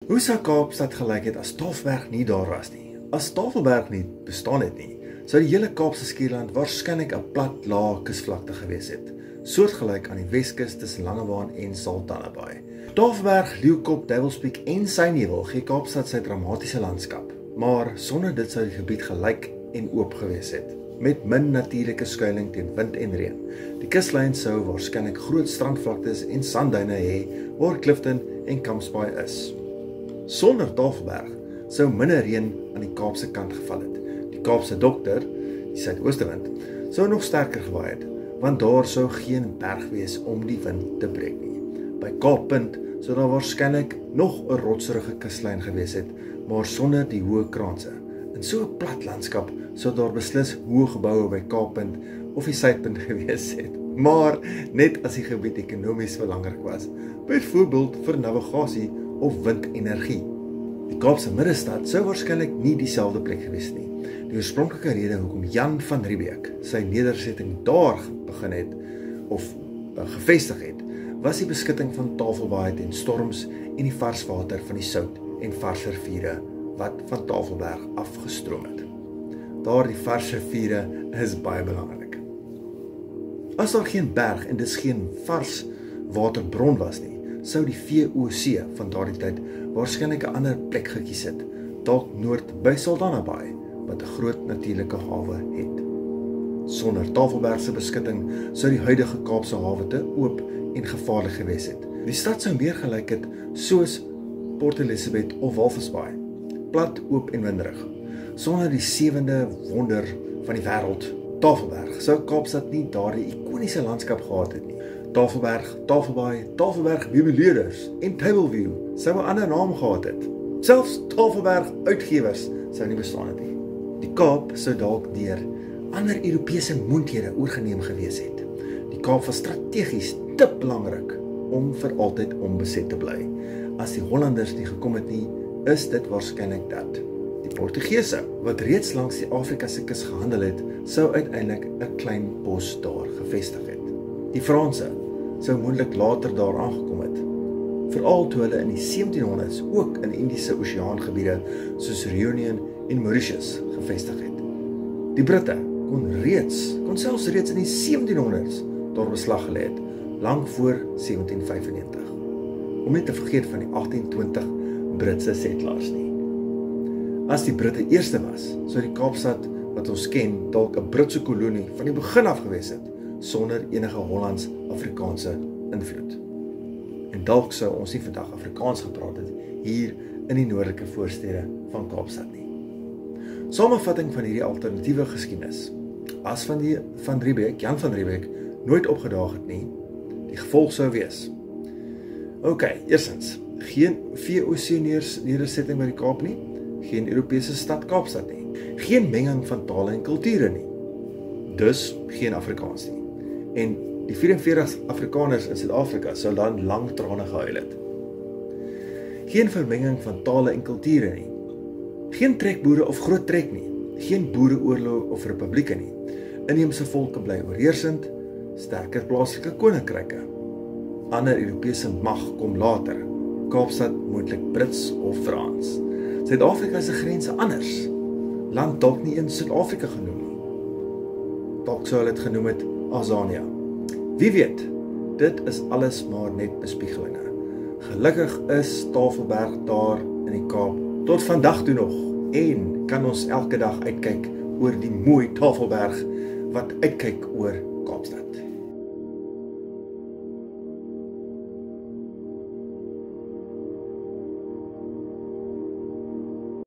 Hoe sou Kaapstad gelyk het as Tafelberg nie daar was nie? As Tafelberg nie bestaan het nie, sou die hele Kaapse skiereiland waarskynlik 'n plat, lae kusvlakte gewees het, soortgelyk aan die Weskus tussen Langebaan en Saldanhabaai. Tafelberg, Leeukop, Duiwelspiek en Synewil gee Kaapstad sy dramatiese landskap, maar sonder dit sou die gebied gelyk en oop gewees het, met min natuurlike skuilings teen wind en reën. Die kuslyn sou waarskynlik groot strandvlaktes en sandduine hê waar Clifton en Kampsbaai is. Sonder Tafelberg sou minder reën aan die Kaapse kant geval het. Die Kaapse Dokter, die suidoostewind, sou nog sterker gewaai het, want daar sou geen berg wees om die wind te breek nie. By Kaappunt sou daar waarskynlik nog 'n rotserige kuslyn gewees het, maar sonder die hoë kraanse. In so 'n plat landskap sou daar beslis hoë geboue by Kaappunt of die Suidpunt gewees het, maar net as die gebied ekonomies belangrik was, byvoorbeeld vir navigasie of windenergie. Die Kaapse middestad sou waarskynlik nie dieselfde plek gewees nie. Die oorspronklike rede hoekom Jan van Riebeeck sy nedersetting daar begin het of gevestig het, was die beskutting van Tafelbaai teen storms en die varswater van die Sout en Varsriviere wat van Tafelberg afgestroom het. Daardie Varsriviere is baie belangrik. As daar geen berg en dis geen vars waterbron was nie, sou die VOC van daardie tyd waarskynlik 'n ander plek gekies het, dalk noord by Saldanhabaai, wat 'n groot natuurlike hawe het. Sonder Tafelberg se beskutting sou die huidige Kaapse hawe te oop en gevaarlik gewees het. Die stad sou meer gelyk het soos Port Elizabeth of Walvisbaai, plat, oop en winderig. Sonder die 7de wonder van die wêreld, Tafelberg, sou Kaapstad nie daardie ikoniese landskap gehad het nie. Tafelberg, Tafelbaai, Tafelberg Jubileerders en Tableview sou 'n ander naam gehad het. Selfs Tafelberg Uitgewers sou nie bestaan het nie. Die Kaap sou dalk deur ander Europese moondhede oorgeneem gewees het. Die Kaap was strategies te belangrik om vir altyd onbeset te bly. As die Hollanders nie gekom het nie, is dit waarskynlik dat. Die Portugese, wat reeds langs die Afrika se kus gehandel het, sou uiteindelik 'n klein pos daar gevestig het. Die Franse sou moontlik later daar aangekom het, veral toe hulle in die 1700s ook in Indiese Oseaangebiede soos Reunion en Mauritius gevestig het. Die Britte kon selfs reeds in die 1700s daar beslag gelê het, lank voor 1795. Om nie te vergeet van die 1820 Britse settlers nie. As die Britte eerste was, sou die Kaapstad wat ons ken dalk 'n Britse kolonie van die begin af gewees het, sonder enige Hollands-Afrikaanse invloed. En dalk sou ons nie vandag Afrikaans gepraat het hier in die noordelike voorstede van Kaapstad nie. Samevatting van hierdie alternatiewe geskiedenis. As Van Riebeeck, Jan van Riebeeck, nooit opgedaag het nie, die gevolg sou wees. Eerstens, geen VOC nedersetting by die Kaap nie, geen Europese stad Kaapstad nie, geen menging van tale en kulture nie, dus geen Afrikaans nie. En die 44 Afrikaners in Suid-Afrika sou dan lang trane gehuil het. Geen vermenging van tale en kulture nie, geen trekboere of groot trek nie, geen boereoorlog of republieke nie, inheemse volke bly oorheersend, sterker plaaslike koninkryke. Ander Europese mag kom later, Kaapstad moontlik Brits of Frans. Suid-Afrika se grense anders, land dalk nie eens Suid-Afrika genoem nie. Dalk sou hulle dit genoem het Azania. Wie weet, dit is alles maar net bespiegelinge. Gelukkig is Tafelberg daar in die Kaap tot vandag toe nog en kan ons elke dag uitkyk oor die mooi Tafelberg wat uitkyk oor Kaapstad.